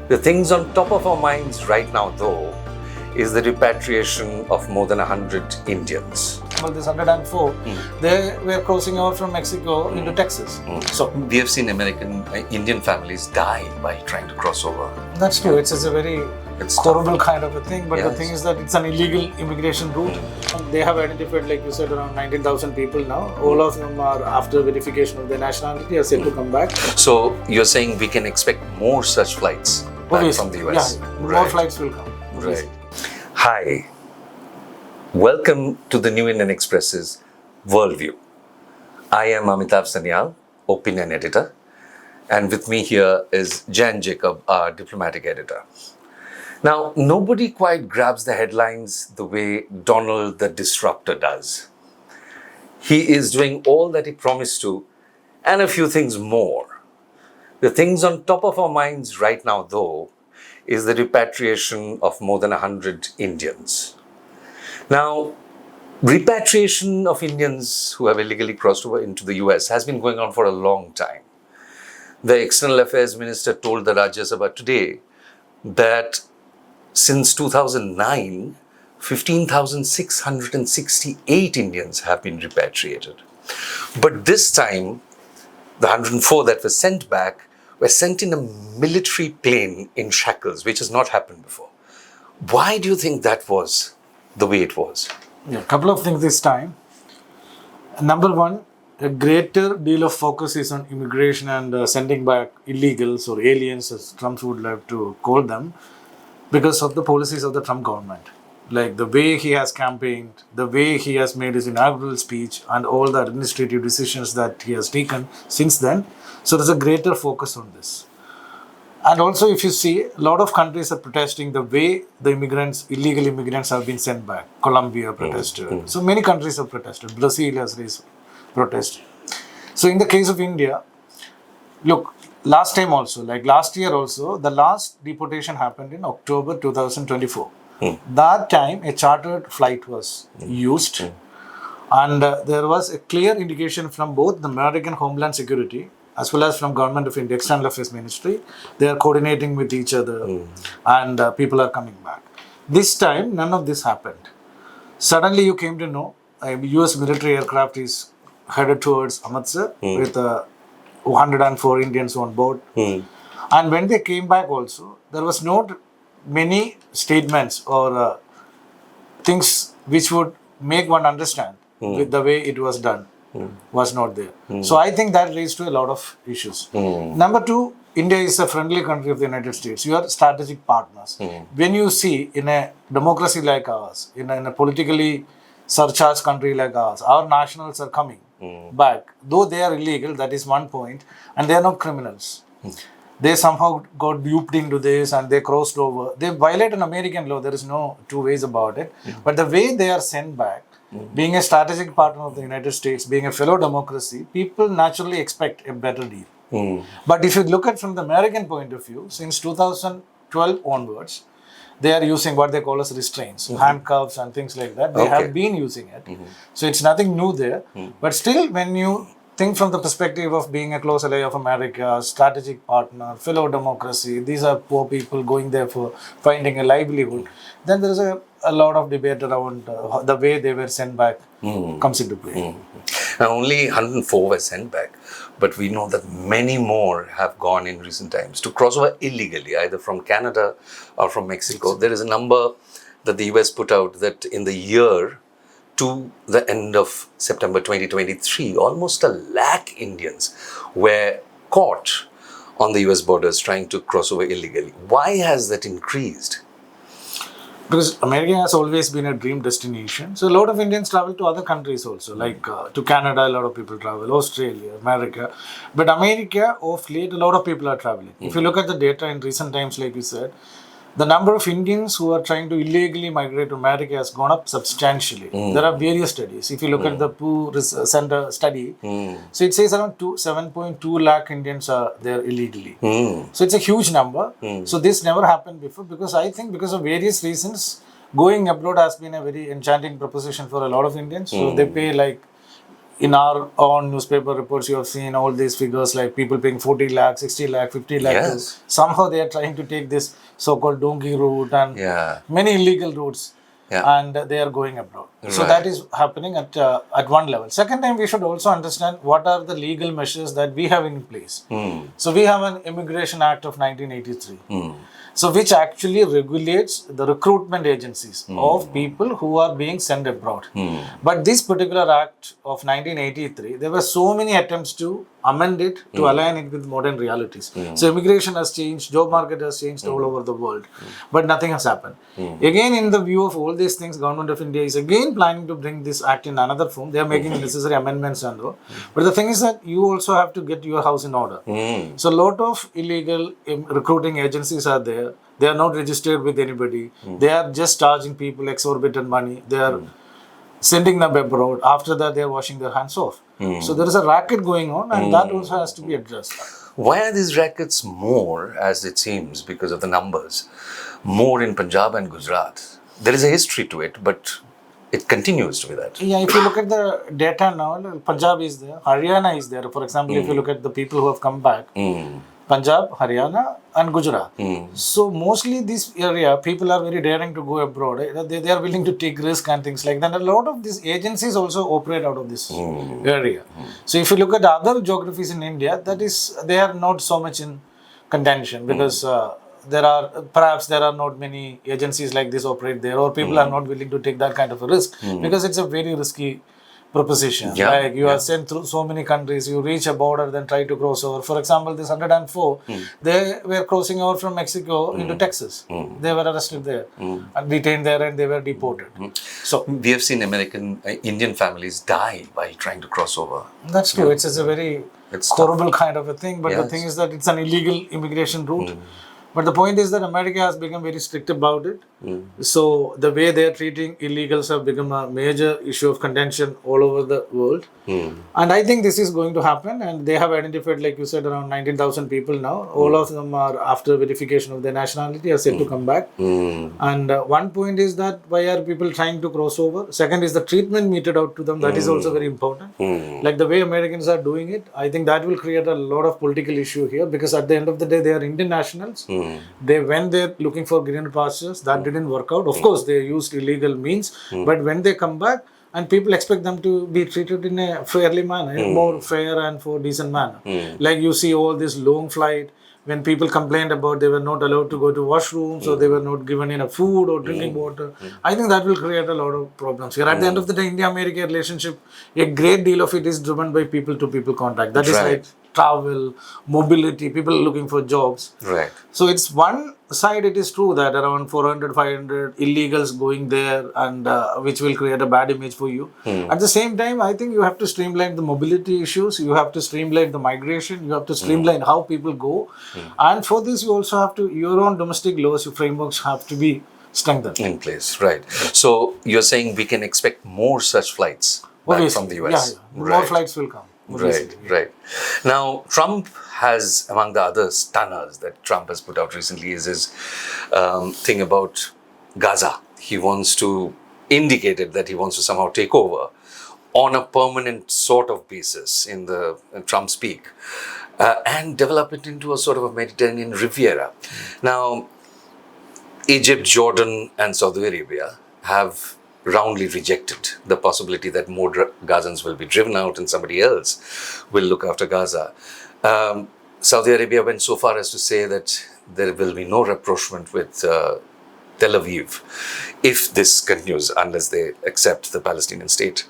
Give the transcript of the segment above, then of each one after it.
The things on top of our minds right now, though, is the repatriation of more than 100 Indians. Well, this 104, they were crossing over from Mexico into Texas. So we have seen Indian families die while trying to cross over. That's true. It's a very horrible kind of a thing. But the thing is that it's an illegal immigration route. And they have identified, like you said, around 19,000 people now. All of them are, after verification of their nationality, are said to come back. So you're saying we can expect more such flights back from the US? Yeah, more flights will come. Right. Hi. Welcome to the New Indian Express's World View. I am Amitava Sanyal, opinion editor, and with me here is Jayanth, our diplomatic editor. Now, nobody quite grabs the headlines the way Donald the Disruptor does. He is doing all that he promised to, and a few things more. The things on top of our minds right now, though, is the repatriation of more than 100 Indians. Now, repatriation of Indians who have illegally crossed over into the US has been going on for a long time. The External Affairs Minister told the Rajya Sabha today that since 2009, 15,668 Indians have been repatriated. But this time, the 104 that were sent back were sent in a military plane in shackles, which has not happened before. Why do you think that was the way it was? Yeah, a couple of things this time. Number one, a greater deal of focus is on immigration and sending back illegals or aliens, as Trump would like to call them, because of the policies of the Trump government. Like the way he has campaigned, the way he has made his inaugural speech, and all the administrative decisions that he has taken since then. So there's a greater focus on this. And also, if you see, a lot of countries are protesting the way the illegal immigrants have been sent back. Colombia protested. So many countries have protested. Brazil has raised protest. So in the case of India, look, last time also, like last year also, the last deportation happened in October 2024. That time, a chartered flight was used. And there was a clear indication from both the American Homeland Security as well as from Government of India, External Affairs Ministry. They are coordinating with each other and people are coming back. This time, none of this happened. Suddenly you came to know a US military aircraft is headed towards Amritsar with 104 Indians on board. And when they came back also, there was not many statements or things which would make one understand with the way it was done. Was not there. So I think that leads to a lot of issues. Number two, India is a friendly country of the United States. You are strategic partners. When you see in a democracy like ours, in a politically surcharged country like ours, our nationals are coming back. Though they are illegal, that is one point, and they are not criminals. They somehow got duped into this and they crossed over. They violate an American law. There is no two ways about it. But the way they are sent back, being a strategic partner of the United States, being a fellow democracy, people naturally expect a better deal. But if you look at from the American point of view, since 2012 onwards, they are using what they call as restraints, handcuffs and things like that. They have been using it. So it's nothing new there. But still, when you think from the perspective of being a close ally of America, strategic partner, fellow democracy, these are poor people going there for finding a livelihood, then there is a lot of debate around the way they were sent back comes into play. Now, only 104 were sent back, but we know that many more have gone in recent times to cross over illegally, either from Canada or from Mexico. There is a number that the US put out that in the year to the end of September 2023, almost 1 lakh Indians were caught on the US borders trying to cross over illegally. Why has that increased? Because America has always been a dream destination. So a lot of Indians travel to other countries also, like to Canada, a lot of people travel, Australia, America. But America, of late, a lot of people are traveling. If you look at the data in recent times, like you said, the number of Indians who are trying to illegally migrate to America has gone up substantially. There are various studies. If you look at the Pew Center study, so it says around 7.2 lakh Indians are there illegally. So it's a huge number. So this never happened before, because I think because of various reasons, going abroad has been a very enchanting proposition for a lot of Indians. So they pay like in our own newspaper reports, you have seen all these figures like people paying 40 lakh, 60 lakh, 50 lakh. Yes. Somehow they are trying to take this so-called donkey route and Yeah. many illegal routes. Yeah. And they are going abroad. So Right. that is happening at one level. Second time, we should also understand what are the legal measures that we have in place. So we have an Immigration Act of 1983. So which actually regulates the recruitment agencies of people who are being sent abroad. But this particular act of 1983, there were so many attempts to amend it, to align it with modern realities. So immigration has changed, job market has changed all over the world, but nothing has happened. Again, in the view of all these things, Government of India is again planning to bring this act in another form. They are making necessary amendments and all. But the thing is that you also have to get your house in order. So a lot of illegal recruiting agencies are there. They are not registered with anybody. They are just charging people exorbitant money. They are sending them abroad. After that, they are washing their hands off. So there is a racket going on, and that also has to be addressed. Why are these rackets more, as it seems, because of the numbers, more in Punjab and Gujarat? There is a history to it, but it continues to be that. Yeah, if you look at the data now, Punjab is there, Haryana is there. For example, if you look at the people who have come back, Punjab, Haryana, and Gujarat. So mostly this area, people are very daring to go abroad. They are willing to take risk and things like that. And a lot of these agencies also operate out of this area. So if you look at other geographies in India, they are not so much in contention because there are not many agencies like this operate there, or people are not willing to take that kind of a risk because it's a very risky proposition. Yeah, like you are sent through so many countries, you reach a border, then try to cross over. For example, this 104, they were crossing over from Mexico into Texas. They were arrested there and detained there, and they were deported. So We have seen Indian families die by trying to cross over. that's true. It's a very It's horrible kind of a thing. But the Yes. thing is that it's an illegal immigration route. But the point is that America has become very strict about it. So the way they are treating illegals have become a major issue of contention all over the world. And I think this is going to happen. And they have identified, like you said, around 19,000 people now. All of them are, after verification of their nationality, are said to come back. And one point is that why are people trying to cross over? Second is the treatment meted out to them. That is also very important. Like the way Americans are doing it, I think that will create a lot of political issue here, because at the end of the day, they are Indian nationals. They went there looking for greener pastures. That didn't work out. Of course, they used illegal means. But when they come back, and people expect them to be treated in a fairly manner, more fair and for decent manner. Like you see all this long flight, when people complained about they were not allowed to go to washrooms, or they were not given enough food or drinking water. I think that will create a lot of problems here. At the end of the day, India-America relationship, a great deal of it is driven by people-to-people contact. That is like travel, mobility, people looking for jobs. Right. So it's one side, it is true that around 400, 500 illegals going there, and which will create a bad image for you. At the same time, I think you have to streamline the mobility issues. You have to streamline the migration. You have to streamline how people go. And for this, you also have to, your own domestic laws, your frameworks have to be strengthened. In place, right. So you're saying we can expect more such flights back from the US? Yeah. More flights will come. Right. Now, Trump has, among the other stunners that Trump has put out recently, is his thing about Gaza. He wants to, indicated that he wants to somehow take over on a permanent sort of basis in the Trump speak, and develop it into a sort of a Mediterranean Riviera. Now, Egypt, Jordan, and Saudi Arabia have roundly rejected the possibility that more Gazans will be driven out and somebody else will look after Gaza. Saudi Arabia went so far as to say that there will be no rapprochement with Tel Aviv if this continues, unless they accept the Palestinian state.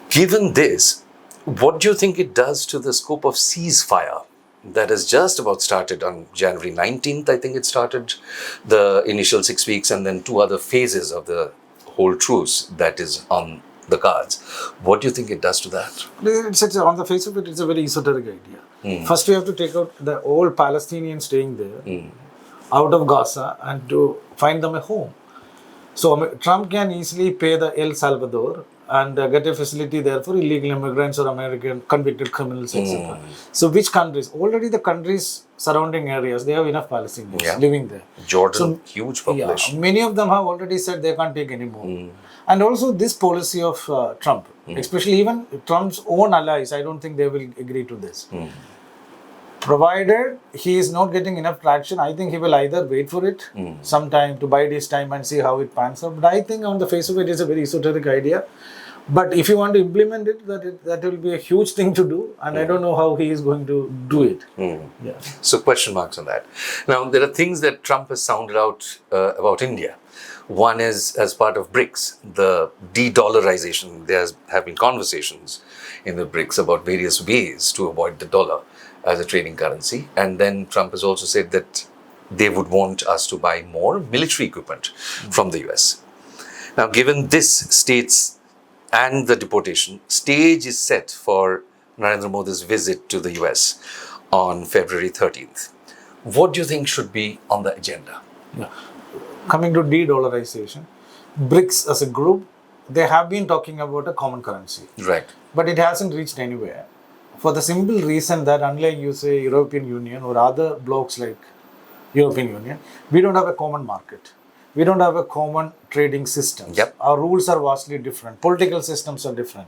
Given this, what do you think it does to the scope of ceasefire that has just about started on January 19th? I think it started the initial 6 weeks, and then 2 other phases of the whole truce that is on the cards. What do you think it does to that? It's on the face of it, it's a very esoteric idea. First, we have to take out the all Palestinians staying there out of Gaza and to find them a home. So Trump can easily pay the El Salvador and get a facility there for illegal immigrants or American convicted criminals, etc. So which countries? Already the countries surrounding areas, they have enough Palestinians living there. Jordan, huge population. Yeah, many of them have already said they can't take any more. And also this policy of Trump, especially even Trump's own allies, I don't think they will agree to this. Provided he is not getting enough traction, I think he will either wait for it some time to bide his time and see how it pans out. But I think on the face of it, it's a very esoteric idea. But if you want to implement it, that will be a huge thing to do. And I don't know how he is going to do it. Yeah. So question marks on that. Now, there are things that Trump has sounded out about India. One is as part of BRICS, the de-dollarization. There have been conversations in the BRICS about various ways to avoid the dollar as a trading currency. And then Trump has also said that they would want us to buy more military equipment from the US. Now, given this states and the deportation, stage is set for Narendra Modi's visit to the US on February 13th. What do you think should be on the agenda? Yeah. Coming to de-dollarization, BRICS as a group, they have been talking about a common currency. Right. But it hasn't reached anywhere. For the simple reason that unlike you say European Union or other blocs like European Union, we don't have a common market. We don't have a common trading system. Yep. Our rules are vastly different. Political systems are different.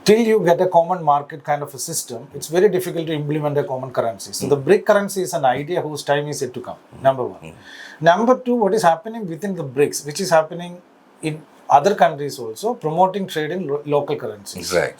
Till you get a common market kind of a system, it's very difficult to implement a common currency. So the BRIC currency is an idea whose time is yet to come, number one. Number two, what is happening within the BRICS, which is happening in other countries also, promoting trade in local currencies. Right.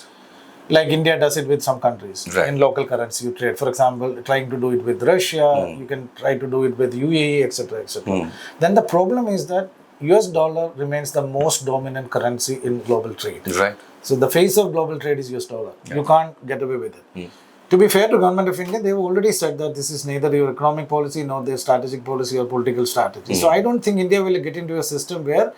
Like India does it with some countries. Right. In local currency you trade. For example, trying to do it with Russia, you can try to do it with UAE, etc. etc. Then the problem is that US dollar remains the most dominant currency in global trade. Right. So the face of global trade is US dollar. You can't get away with it. To be fair to government of India, they've already said that this is neither your economic policy nor their strategic policy or political strategy. So I don't think India will get into a system where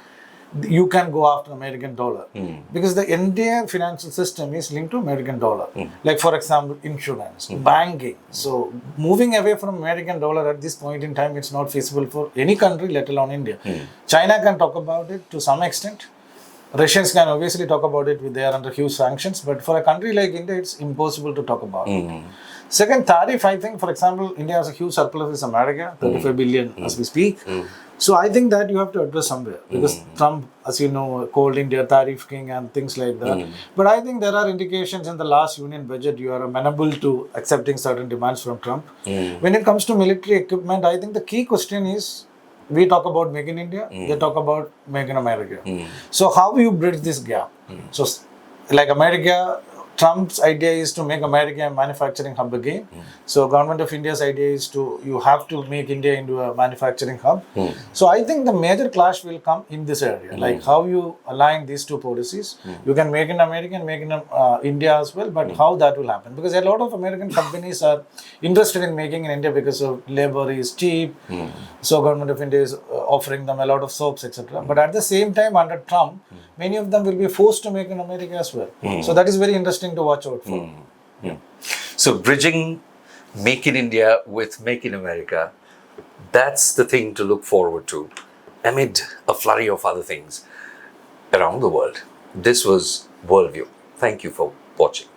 you can go after American dollar because the entire financial system is linked to American dollar. Like for example, insurance, banking. So moving away from American dollar at this point in time, it's not feasible for any country, let alone India. China can talk about it to some extent. Russians can obviously talk about it, they are under huge sanctions, but for a country like India, it's impossible to talk about. Second, tariff, I think, for example, India has a huge surplus with America, 35 billion as we speak. So I think that you have to address somewhere because Trump, as you know, called India tariff king and things like that. But I think there are indications in the last union budget you are amenable to accepting certain demands from Trump. When it comes to military equipment, I think the key question is, we talk about Make in India, they talk about Make in America. So how you bridge this gap? So like America, Trump's idea is to make America a manufacturing hub again. So government of India's idea is you have to make India into a manufacturing hub. So I think the major clash will come in this area, like how you align these two policies. You can make in America and make in India as well, but how that will happen? Because a lot of American companies are interested in making in India because of labor is cheap. So government of India is offering them a lot of soaps, etc. But at the same time, under Trump, many of them will be forced to make in America as well. So that is very interesting to watch out for. So bridging Make in India with Make in America, that's the thing to look forward to amid a flurry of other things around the world. This was Worldview. Thank you for watching.